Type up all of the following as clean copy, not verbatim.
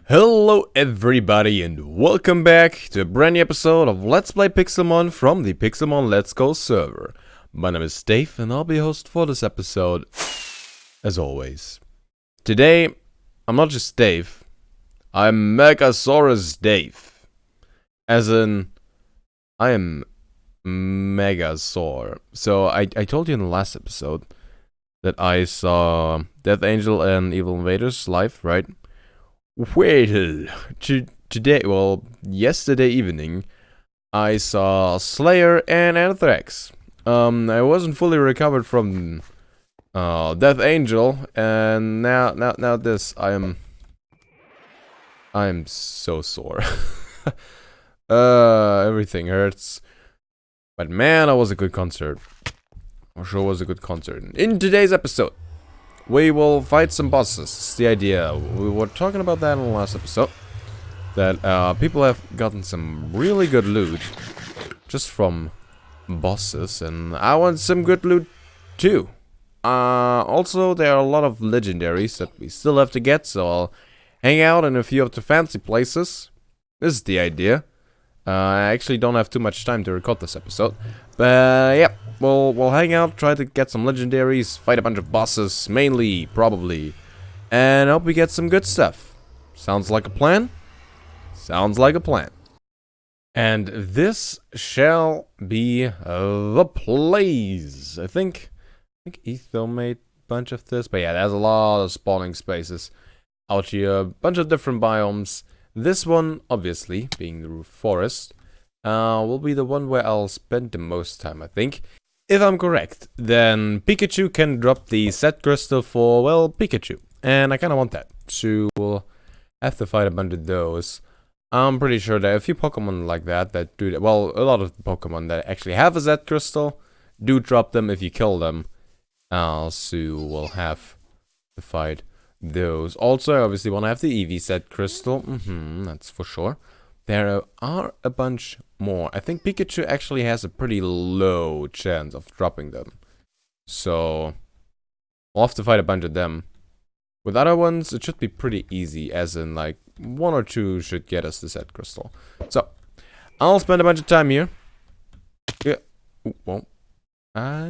Hello everybody and welcome back to a brand new episode of Let's Play Pixelmon from the Pixelmon Let's Go server. My name is Dave and I'll be your host for this episode, as always. Today, I'm not just Dave, I'm Megasaurus Dave. As in, I am Megasaur. So I told you in the last episode that I saw Death Angel and Evil Invaders live, right? Wait, today, well, yesterday evening, I saw Slayer and Anthrax. I wasn't fully recovered from Death Angel, and now this. I am so sore. Everything hurts. But man, that was a good concert. For sure was a good concert. In today's episode, we will fight some bosses. It's the idea. We were talking about that in the last episode. That people have gotten some really good loot just from bosses, and I want some good loot too. Also, there are a lot of legendaries that we still have to get, so I'll hang out in a few of the fancy places. This is the idea. I actually don't have too much time to record this episode, but yeah. We'll hang out, try to get some legendaries, fight a bunch of bosses, mainly, probably, and hope we get some good stuff. Sounds like a plan? Sounds like a plan. And this shall be the place. I think Etho made a bunch of this, but yeah, there's a lot of spawning spaces out here, a bunch of different biomes. This one, obviously, being the forest, will be the one where I'll spend the most time, I think. If I'm correct, then Pikachu can drop the set crystal for, well, Pikachu. And I kind of want that. So we'll have to fight a bunch of those. I'm pretty sure there are a few Pokemon like that do that. Well, a lot of Pokemon that actually have a set crystal do drop them if you kill them. So we'll have to fight those. Also, I obviously want to have the EV set crystal. That's for sure. There are a bunch more. I think Pikachu actually has a pretty low chance of dropping them. So, we'll have to fight a bunch of them. With other ones, it should be pretty easy, as in, like, one or two should get us the set crystal. So, I'll spend a bunch of time here. Yeah. Well, I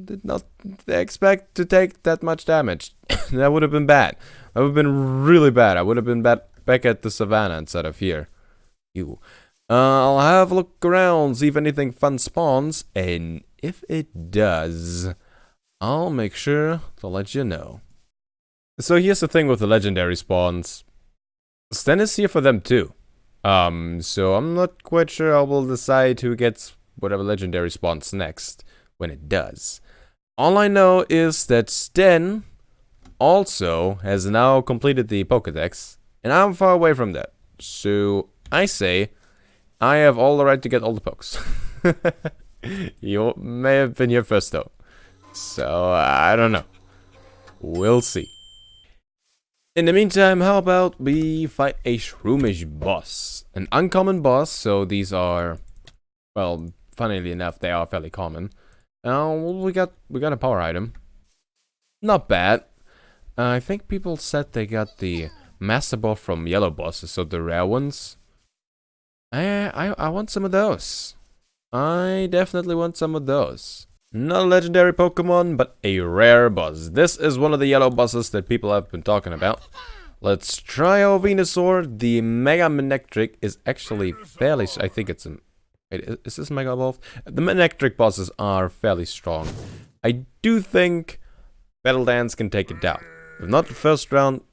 did not expect to take that much damage. That would have been bad. That would have been really bad. I would have been back at the savannah instead of here. I'll have a look around, see if anything fun spawns, and if it does, I'll make sure to let you know. So here's the thing with the legendary spawns. Sten is here for them too. So I'm not quite sure I will decide who gets whatever legendary spawns next when it does. All I know is that Sten also has now completed the Pokédex, and I'm far away from that. So I say, I have all the right to get all the pokes. You may have been here first though. So, I don't know. We'll see. In the meantime, how about we fight a shroomish boss? An uncommon boss, so these are, well, funnily enough, they are fairly common. We got a power item. Not bad. I think people said they got the Master Ball from yellow bosses, so the rare ones. I want some of those. I definitely want some of those. Not a legendary Pokemon, but a rare boss. This is one of the yellow bosses that people have been talking about. Let's try our Venusaur. The Mega Manectric is actually fairly... I think it's a... Is this Mega Evolved? The Manectric bosses are fairly strong. I do think Battle Dance can take it down. If not the first round,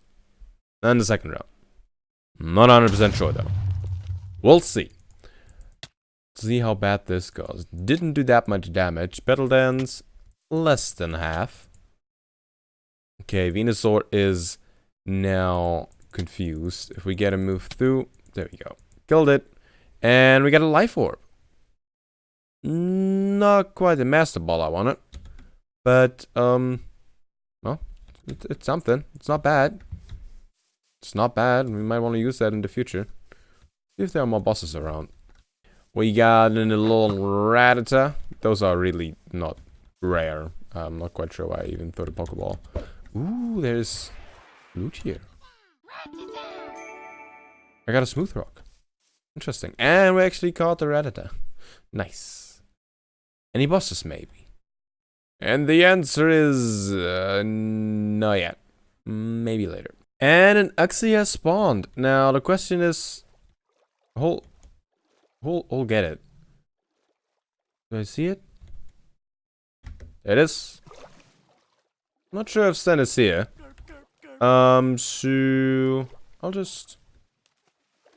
then the second round. Not 100% sure though. We'll see. See how bad this goes. Didn't do that much damage. Battle Dance, less than half. Okay, Venusaur is now confused. If we get a move through, there we go. Killed it. And we got a Life Orb. Not quite the Master Ball I wanted. But, well, it's something. It's not bad. It's not bad. We might want to use that in the future. See if there are more bosses around. We got a little Rattata. Those are really not rare. I'm not quite sure why I even threw the Pokeball. Ooh, there's loot here. I got a smooth rock. Interesting. And we actually caught the Rattata. Nice. Any bosses, maybe? And the answer is... not yet. Maybe later. And an Uxie has spawned. Now, the question is... Who'll get it? Do I see it? It is. Not sure if Sten is here. So... I'll just...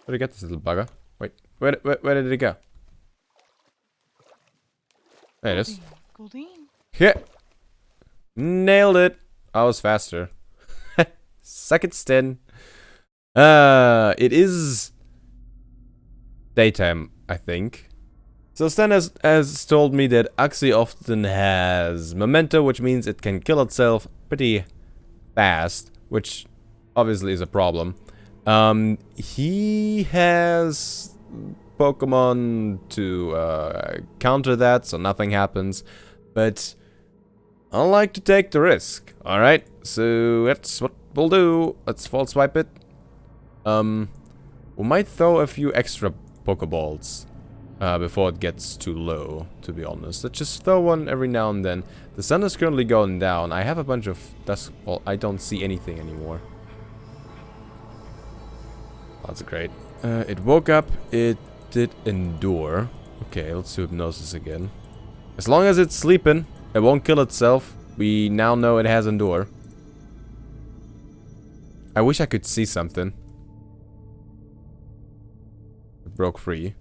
Where did I get this little bugger? Wait, where did it go? There it is. Yeah. Nailed it. I was faster. Suck it, Sten. It is... daytime, I think. So Sten has told me that Uxie often has memento, which means it can kill itself pretty fast, which obviously is a problem. He has Pokemon to counter that, so nothing happens. But I like to take the risk. Alright, so that's what we'll do. Let's false swipe it. We might throw a few extra Pokeballs before it gets too low, to be honest. Let's just throw one every now and then. The sun is currently going down. I have a bunch of dust. Well, I don't see anything anymore. That's great. It woke up. It did endure. Okay, let's do hypnosis again. As long as it's sleeping, it won't kill itself. We now know it has endure. I wish I could see something. It broke free.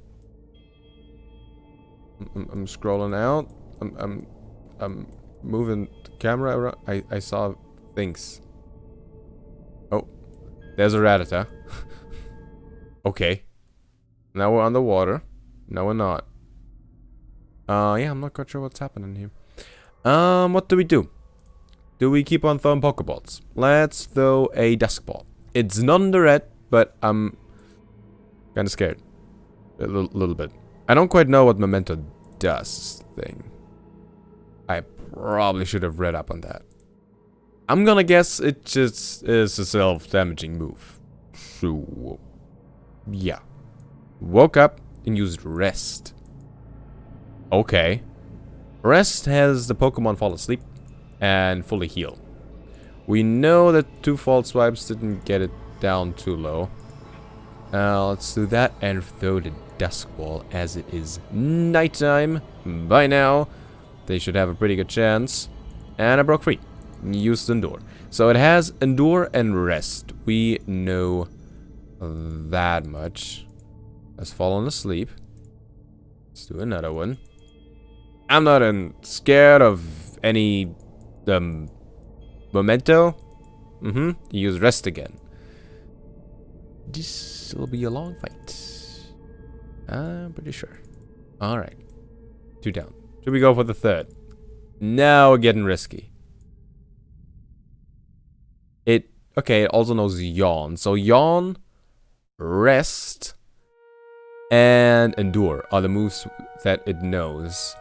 I'm scrolling out. I'm moving the camera around. I saw things. Oh, there's a Rattata. Okay. Now we're underwater. No, we're not. Yeah, I'm not quite sure what's happening here. What do we do? Do we keep on throwing Pokeballs? Let's throw a Dusk Ball. It's non-direct, but I'm kind of scared. A little bit. I don't quite know what Memento does thing. I probably should have read up on that. I'm gonna guess it just is a self-damaging move. So, yeah. Woke up and used Rest. Okay. Rest has the Pokemon fall asleep and fully heal. We know that 2 false swipes didn't get it down too low. Let's do that and throw the Dusk Ball as it is nighttime. By now, they should have a pretty good chance. And I broke free. Used Endure. So it has Endure and Rest. We know that much. Has fallen asleep. Let's do another one. I'm not scared of any memento. Use Rest again. This will be a long fight. I'm pretty sure. Alright. 2 down. Should we go for the 3rd? Now we're getting risky. Okay, it also knows Yawn. So Yawn, Rest, and Endure are the moves that it knows.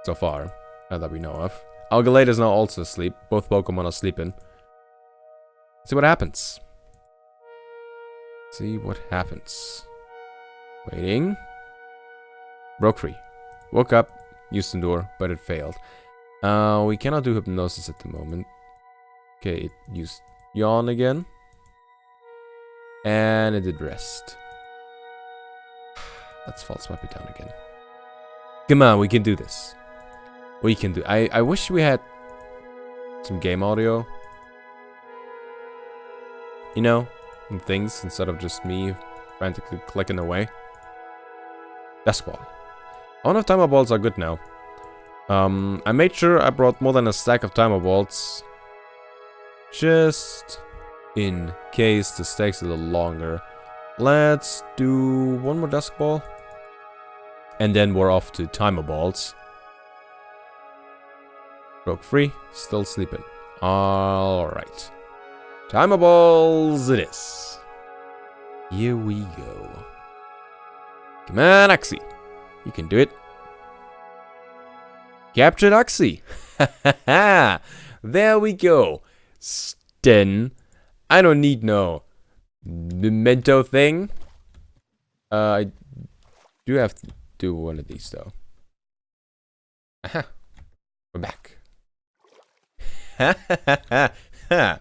So far, that we know of. Algalade is now also asleep. Both Pokemon are sleeping. See what happens. See what happens. Waiting. Broke free. Woke up. Used Endure, but it failed. We cannot do Hypnosis at the moment. Okay, it used Yawn again. And it did Rest. Let's false swipe it down again. Come on, we can do this. We can do. I wish we had some game audio. You know, and things instead of just me frantically clicking away. Dusk Ball. I wonder if Timer Balls are good now. I made sure I brought more than a stack of Timer Balls. Just in case this takes a little longer. Let's do one more Dusk Ball. And then we're off to Timer Balls. Broke free, still sleeping. Alright. Timer Balls it is. Here we go. Come on, Uxie. You can do it. Captured Uxie. There we go. Sten. I don't need no memento thing. I do have to do one of these though. Aha. We're back. Ha ha ha ha ha.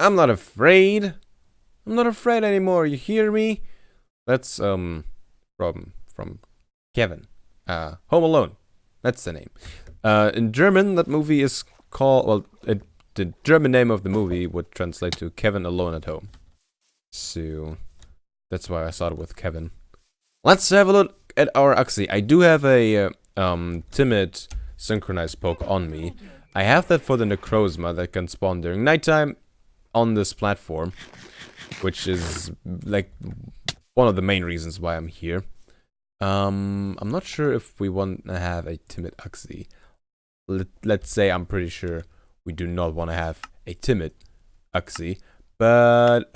I'm not afraid. I'm not afraid anymore. You hear me? That's from Kevin. Home Alone. That's the name. In German, that movie is called. Well, the German name of the movie would translate to Kevin Alone at Home. So that's why I started with Kevin. Let's have a look at our Uxie. I do have a timid synchronized poke on me. I have that for the Necrozma that can spawn during nighttime on this platform, which is like one of the main reasons why I'm here. I'm not sure if we want to have a timid Uxie. Let's say I'm pretty sure we do not want to have a timid Uxie, but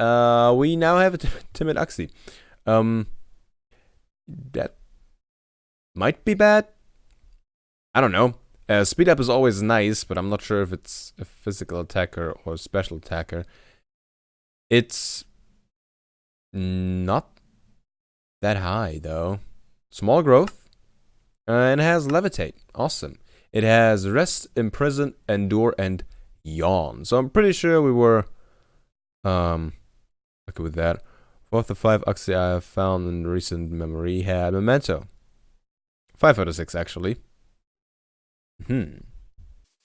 we now have a timid Uxie. That might be bad. I don't know. Speed up is always nice, but I'm not sure if it's a physical attacker or a special attacker. It's not that high, though. Small growth. And it has Levitate. Awesome. It has Rest, Imprison, Endure, and Yawn. So I'm pretty sure we were okay with that. 4 of the 5 Uxie I have found in recent memory had Memento. 5 out of 6, actually.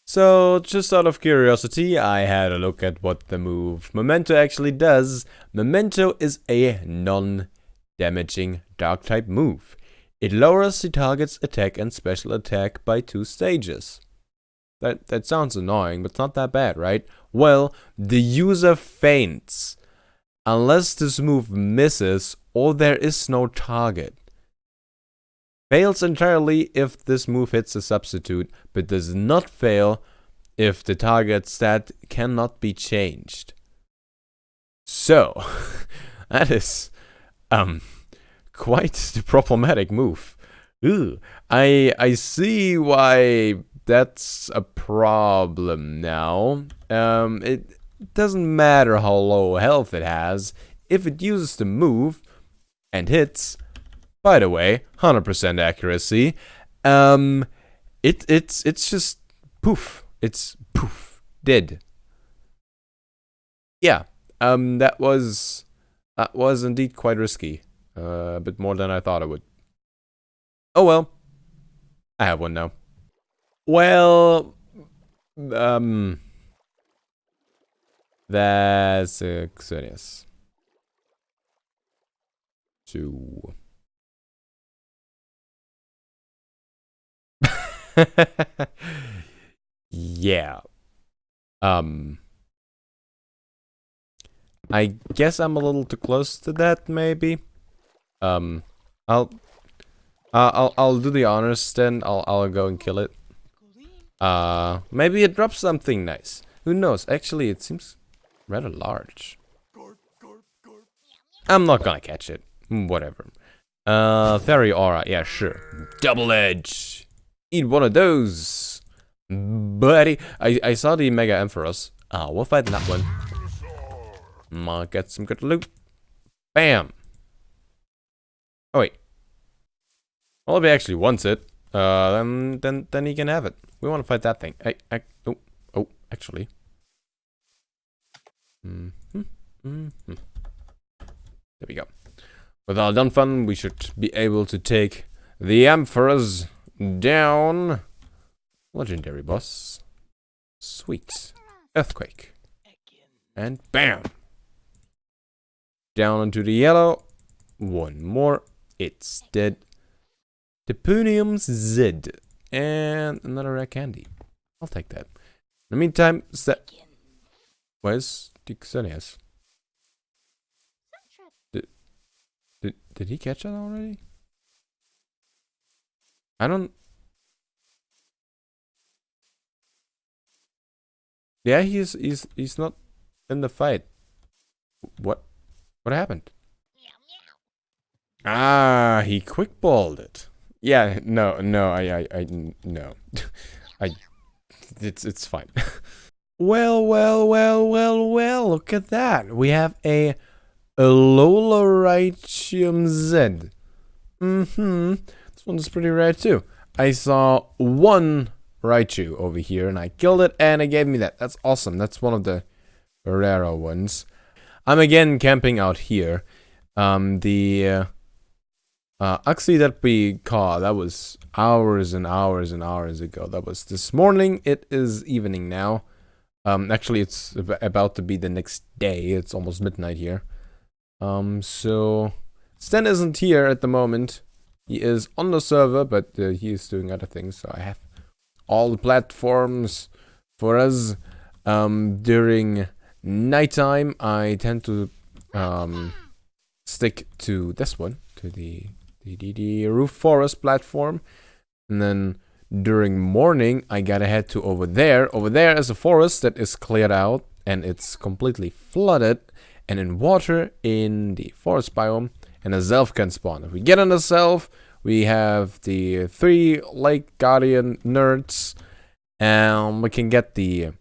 So, just out of curiosity, I had a look at what the move Memento actually does. Memento is a non-damaging Dark-type move. It lowers the target's attack and special attack by 2 stages. That sounds annoying, but it's not that bad, right? Well, the user faints unless this move misses or there is no target. Fails entirely if this move hits a substitute, but does not fail if the target stat cannot be changed. So, that is quite the problematic move. Ooh, I see why that's a problem now. It doesn't matter how low health it has. If it uses the move and hits, by the way, 100% accuracy, it's just poof. It's poof. Dead. Yeah. That was indeed quite risky. A bit more than I thought it would. Oh well. I have one now. Well, that's Xenius. 2. Yeah. I guess I'm a little too close to that, maybe. I'll do the honors then. I'll go and kill it. Maybe it drops something nice. Who knows? Actually, it seems rather large. I'm not gonna catch it. Whatever. Fairy Aura. Yeah, sure. Double Edge. Eat one of those. Buddy. I saw the Mega Ampharos. We'll fight that one. Might get some good loot. Bam. Oh, wait. Well, if he actually wants it, then he can have it. We want to fight that thing. Oh, actually. There we go. With all done fun, we should be able to take the Ampharos down. Legendary boss. Sweet. Earthquake. And bam. Down into the yellow. One more. It's dead. Depunium Z. And another rare candy. I'll take that. In the meantime, where's the Xenius? Did he catch that already? I don't... Yeah, he's not in the fight. What happened? Ah, he quickballed it. Yeah, no, I no. It's fine. Well, look at that. We have a Loloritium Z. This one is pretty rare too. I saw one Raichu over here and I killed it and it gave me that. That's awesome. That's one of the rarer ones. I'm again camping out here. The Uxie that we caught, that was hours and hours and hours ago. That was this morning. It is evening now. Actually, it's about to be the next day. It's almost midnight here. So Sten isn't here at the moment. He is on the server, but he is doing other things. So I have all the platforms for us. During nighttime, I tend to stick to this one, to the roof forest platform, and then during morning I gotta head to over there. Over there is a forest that is cleared out and it's completely flooded and in water in the forest biome, and a Zelf can spawn. If we get on the Zelf, we have the 3 Lake Guardian nerds, and we can get the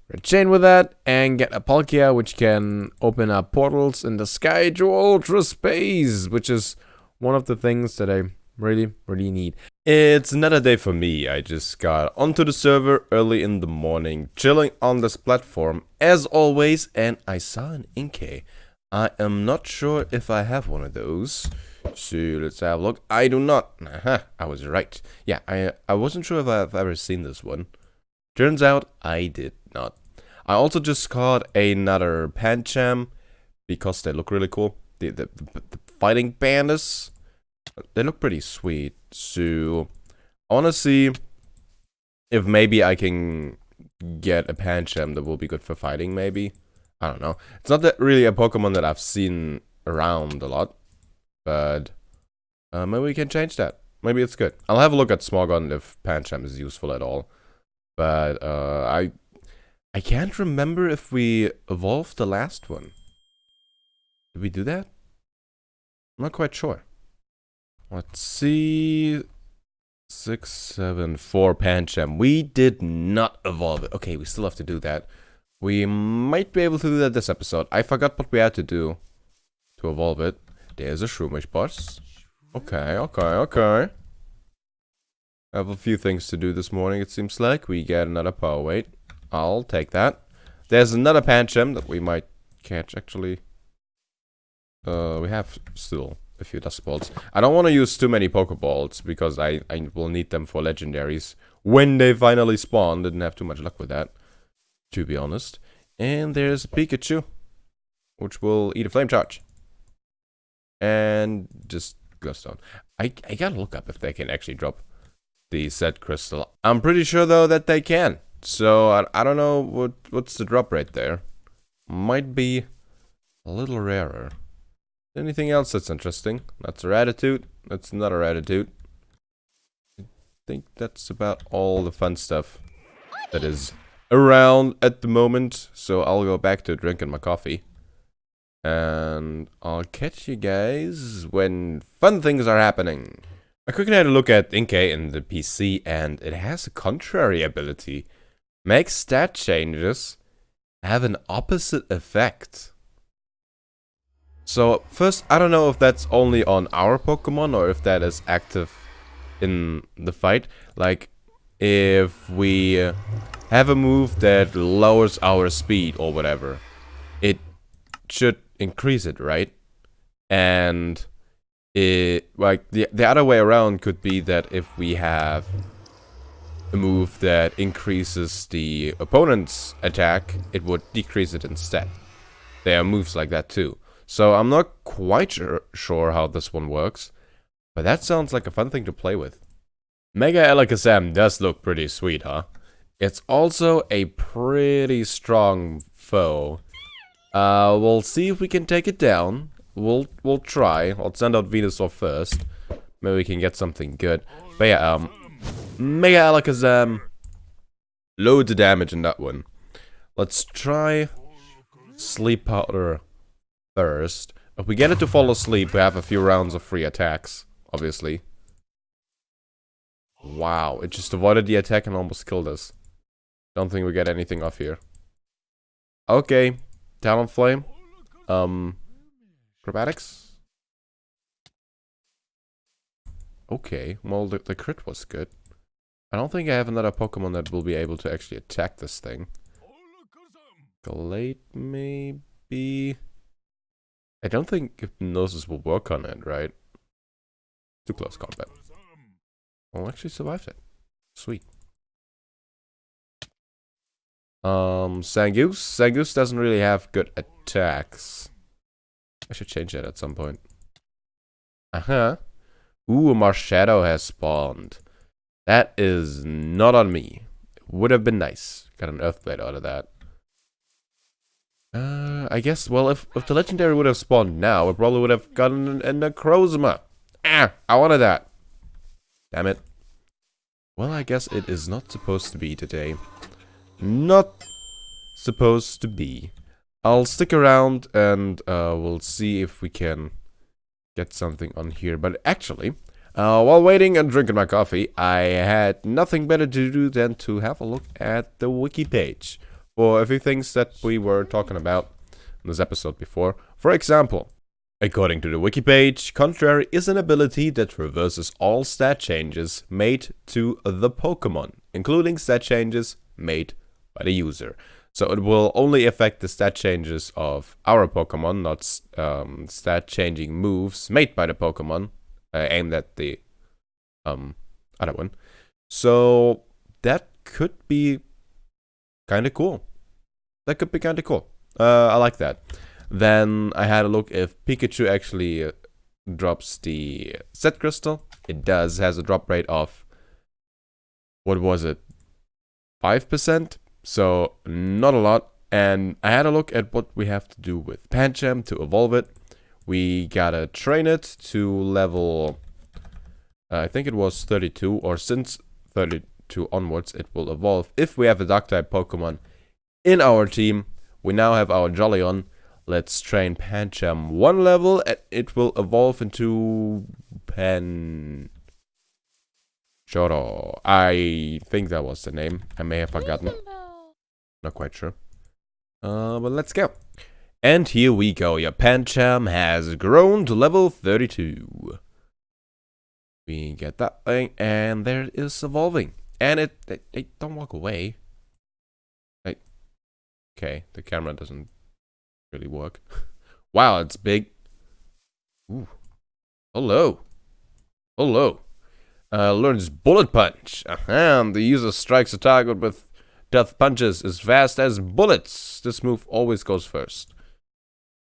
red chain with that, and get a Palkia, which can open up portals in the sky to ultra space, which is one of the things that I really need. It's another day for me. I just got onto the server early in the morning, chilling on this platform as always, and I saw an Inkay. I am not sure if I have one of those, so let's have a look. I do not. I was right. Yeah, I wasn't sure if I've ever seen this one. Turns out I did not. I also just caught another Pancham because they look really cool. The fighting pandas, they look pretty sweet. So I want to see if maybe I can get a Pancham that will be good for fighting. Maybe, I don't know. It's not that really a Pokemon that I've seen around a lot, but maybe we can change that. Maybe it's good. I'll have a look at Smogon if Pancham is useful at all. But I can't remember if we evolved the last one. Did we do that? I'm not quite sure. Let's see. 674 Pancham. We did not evolve it. Okay, we still have to do that. We might be able to do that this episode. I forgot what we had to do to evolve it. There's a Shroomish boss. Okay. I have a few things to do this morning, it seems like. We get another power weight. I'll take that. There's another Pancham that we might catch, actually. We have still a few Dust Balls. I don't want to use too many Pokeballs, because I will need them for legendaries. When they finally spawn, didn't have too much luck with that, to be honest. And there's a Pikachu, which will eat a Flame Charge. And just Glowstone. I gotta look up if they can actually drop the Z crystal. I'm pretty sure though that they can. So I don't know what's the drop rate there. Might be a little rarer. Anything else that's interesting? That's a Rattitude. That's another Rattitude. I think that's about all the fun stuff that is around at the moment. So I'll go back to drinking my coffee. And I'll catch you guys when fun things are happening. I quickly had a look at Inkay in the PC, and it has a contrary ability. Makes stat changes have an opposite effect. So first, I don't know if that's only on our Pokemon or if that is active in the fight. Like, if we have a move that lowers our speed or whatever, it should increase it, right? And like the other way around could be that if we have a move that increases the opponent's attack, it would decrease it instead. There are moves like that too. So I'm not quite sure how this one works, but that sounds like a fun thing to play with. Mega Alakazam does look pretty sweet, huh? It's also a pretty strong foe. We'll see if we can take it down. We'll try. I'll send out Venusaur first. Maybe we can get something good. But yeah, Mega Alakazam. Loads of damage in that one. Let's try Sleep Powder first. If we get it to fall asleep, we have a few rounds of free attacks, obviously. Wow, it just avoided the attack and almost killed us. Don't think we get anything off here. Okay. Talonflame. Acrobatics. Okay. Well, the crit was good. I don't think I have another Pokemon that will be able to actually attack this thing. Glade, maybe? I don't think Hypnosis will work on it, right? Too close combat. Oh, actually survived it. Sweet. Zangoose. Zangoose doesn't really have good attacks. I should change that at some point. Uh-huh. Ooh, a Marshadow has spawned. That is not on me. It would have been nice. Got an Earthblade out of that. I guess, well, if the Legendary would have spawned now, it probably would have gotten a Necrozma. Ah, I wanted that. Damn it. Well, I guess it is not supposed to be today. Not supposed to be. I'll stick around and we'll see if we can get something on here. But actually, while waiting and drinking my coffee, I had nothing better to do than to have a look at the wiki page for a few things that we were talking about in this episode before. For example, according to the wiki page, Contrary is an ability that reverses all stat changes made to the Pokemon, including stat changes made by the user. So it will only affect the stat changes of our Pokemon, not stat changing moves made by the Pokemon aimed at the other one. So that could be kind of cool. That could be kind of cool. I like that. Then I had a look if Pikachu actually drops the set crystal. It does. Has a drop rate of, what was it, 5%? So not a lot. And I had a look at what we have to do with Pancham to evolve it. We gotta train it to level, I think it was 32, or since 32 onwards it will evolve. If we have a Dark-type Pokemon in our team, we now have our Jolyon. Let's train Pancham 1 level, and it will evolve into Panchoro. I think that was the name. I may have forgotten. Not quite sure. But let's go. And here we go. Your Pancham has grown to level 32. We get that thing, and there it is evolving. And it don't walk away. Okay, the camera doesn't really work. Wow, it's big. Ooh. Hello. Hello. Learns Bullet Punch. The user strikes a target with death punches as fast as bullets. This move always goes first.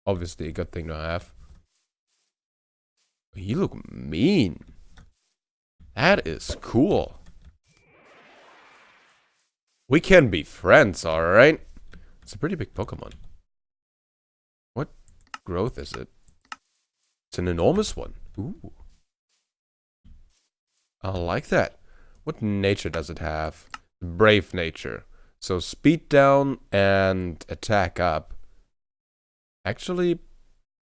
Obviously a good thing to have. You look mean. That is cool. We can be friends, alright? It's a pretty big Pokemon. What growth is it? It's an enormous one. Ooh. I like that. What nature does it have? Brave nature. So speed down and attack up. Actually,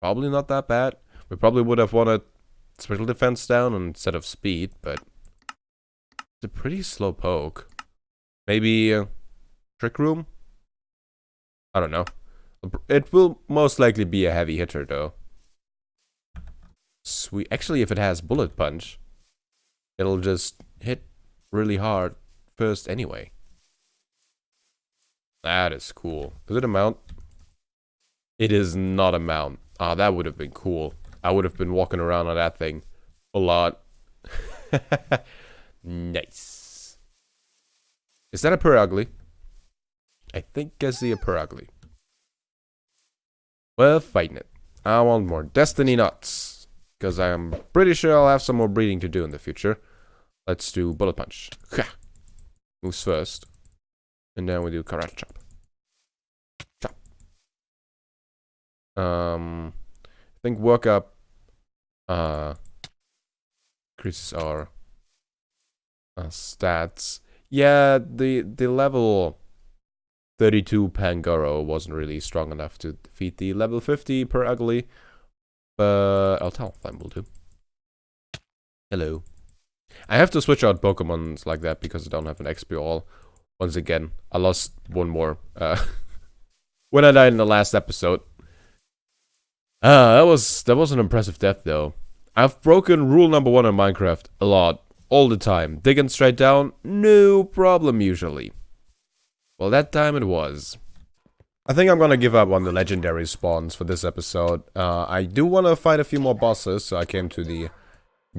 probably not that bad. We probably would have wanted special defense down instead of speed, but it's a pretty slow poke. Maybe Trick Room? I don't know. It will most likely be a heavy hitter, though. Sweet. Actually, if it has Bullet Punch, it'll just hit really hard first anyway. That is cool. Is it a mount? It is not a mount. Ah, that would have been cool. I would have been walking around on that thing a lot. Nice. Is that a Purugly? I think I see a Purugly. We're fighting it. I want more Destiny Nuts, because I'm pretty sure I'll have some more breeding to do in the future. Let's do Bullet Punch. Moves first. And then we do Karate Chop. Chop. I think Work Up increases our stats. Yeah, the level 32 Pangoro wasn't really strong enough to defeat the level 50 Purugly, but Talonflame will do. Hello. I have to switch out Pokemons like that because I don't have an XP all. Once again, I lost one more when I died in the last episode. That was an impressive death though. I've broken rule number 1 in Minecraft a lot, all the time. Digging straight down, no problem usually. Well, that time it was. I think I'm gonna give up on the legendary spawns for this episode. I do want to fight a few more bosses, so I came to the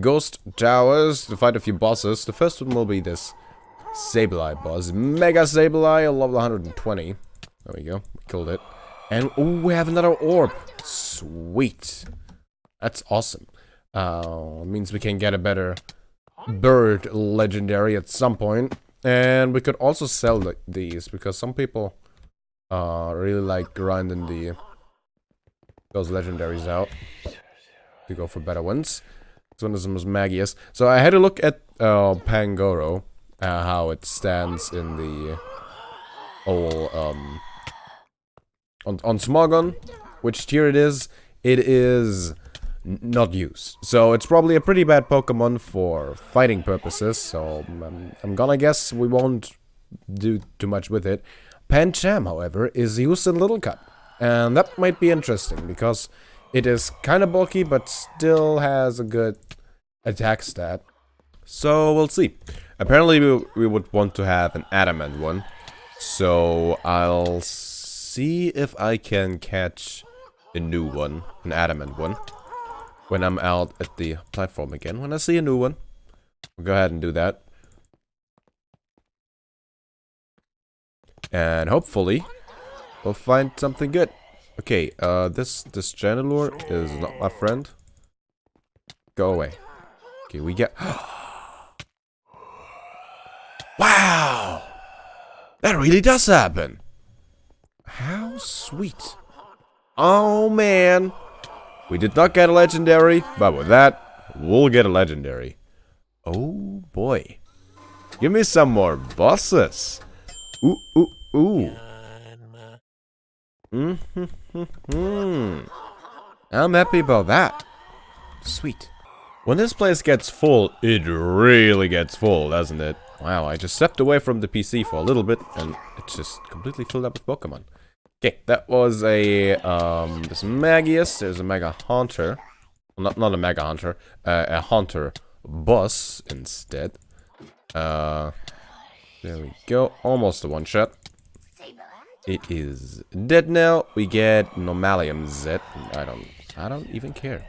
Ghost Towers to fight a few bosses. The first one will be this Sableye boss. Mega Sableye, level 120. There we go, we killed it. And ooh, we have another orb. Sweet. That's awesome. Means we can get a better bird legendary at some point. And we could also sell these, because some people really like grinding those legendaries out to go for better ones. This one is the most Magius. So I had to look at Pangoro, how it stands in the whole on Smogon, which tier it is. It is not used, so it's probably a pretty bad Pokemon for fighting purposes. So I'm gonna guess we won't do too much with it. Pancham, however, is used in Little Cut, and that might be interesting because it is kind of bulky but still has a good attack stat. So we'll see. Apparently we would want to have an adamant one, so I'll see if I can catch a new one, an adamant one, when I'm out at the platform again. When I see a new one, we'll go ahead and do that. And hopefully, we'll find something good. Okay, this Chandelure is not my friend. Go away. Okay, we get... Wow! That really does happen! How sweet. Oh, man. We did not get a legendary, but with that, we'll get a legendary. Oh, boy. Give me some more bosses. Ooh, ooh, ooh. I'm happy about that. Sweet. When this place gets full, it really gets full, doesn't it? Wow, I just stepped away from the PC for a little bit, and it's just completely filled up with Pokemon. Okay, that was a, this Magius. There's a Mega Haunter. Well, not a Mega Hunter, a Haunter boss instead. There we go. Almost a one-shot. It is dead now. We get Normalium Z. I don't even care.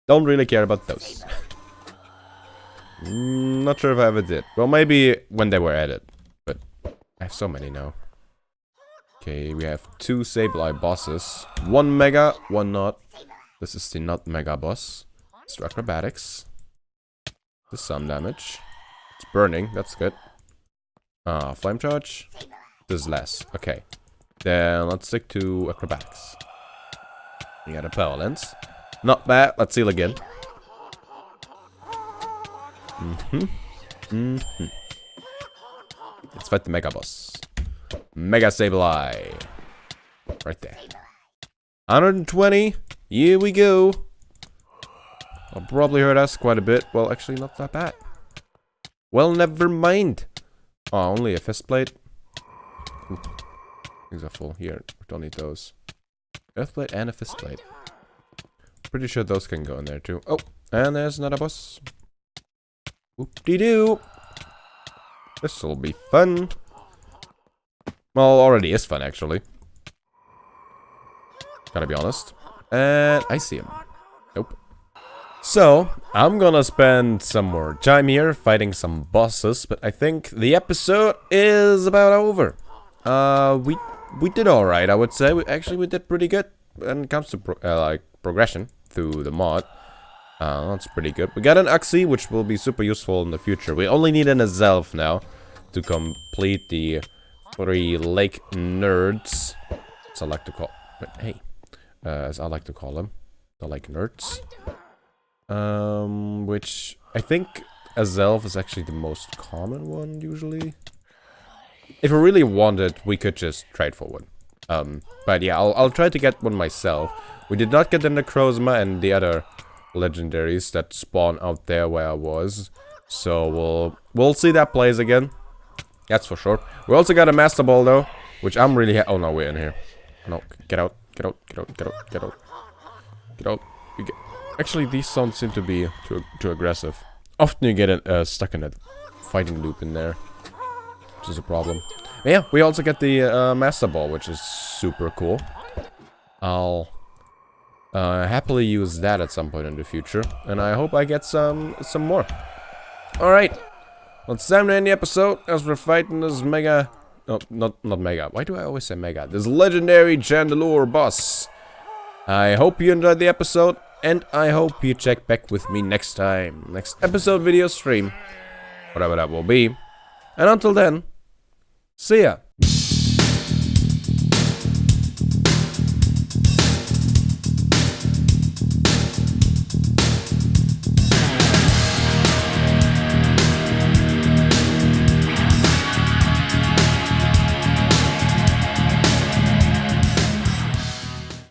Don't really care about those. Not sure if I ever did. Well, maybe when they were added. But I have so many now. Okay, we have 2 Sableye bosses. 1 Mega, 1 not. This is the not Mega boss. It's Acrobatics. Does some damage. It's burning, that's good. Flame Charge. Does less. Okay. Then let's stick to Acrobatics. We got a Power Lens. Not bad. Let's heal again. Let's fight the Mega Boss. Mega Sableye. Right there. 120. Here we go. I'll probably hurt us quite a bit. Well, actually, not that bad. Well, never mind. Oh, only a fist plate. Ooh. These are full. Here, don't need those. Earth plate and a fist plate. Pretty sure those can go in there too. Oh, and there's another boss. Whoop-de-doo. This'll be fun. Well, already is fun, actually. Gotta be honest. And I see him. Nope. So, I'm gonna spend some more time here fighting some bosses, but I think the episode is about over. We did alright, I would say. We did pretty good when it comes to progression through the mod. That's pretty good. We got an Uxie, which will be super useful in the future. We only need an Azelf now to complete the 3 lake nerds, as I like to call. But hey, as I like to call them, the lake nerds. Which I think Azelf is actually the most common one usually. If we really wanted, we could just trade for one. But yeah, I'll try to get one myself. We did not get the Necrozma and the other legendaries that spawn out there where I was. So we'll see that plays again. That's for sure. We also got a Master Ball though. Which I'm really oh no, we're in here. No, get out, get out, get out, get out, get out. Get out. Actually, these don't seem to be too aggressive. Often you get stuck in a fighting loop in there. Which is a problem. But yeah, we also get the Master Ball, which is super cool. I'll happily use that at some point in the future. And I hope I get some more. Alright. Well, it's time to end the episode as we're fighting this mega... No, not mega. Why do I always say mega? This legendary Chandelure boss. I hope you enjoyed the episode, and I hope you check back with me next time. Next episode, video, stream. Whatever that will be. And until then, see ya.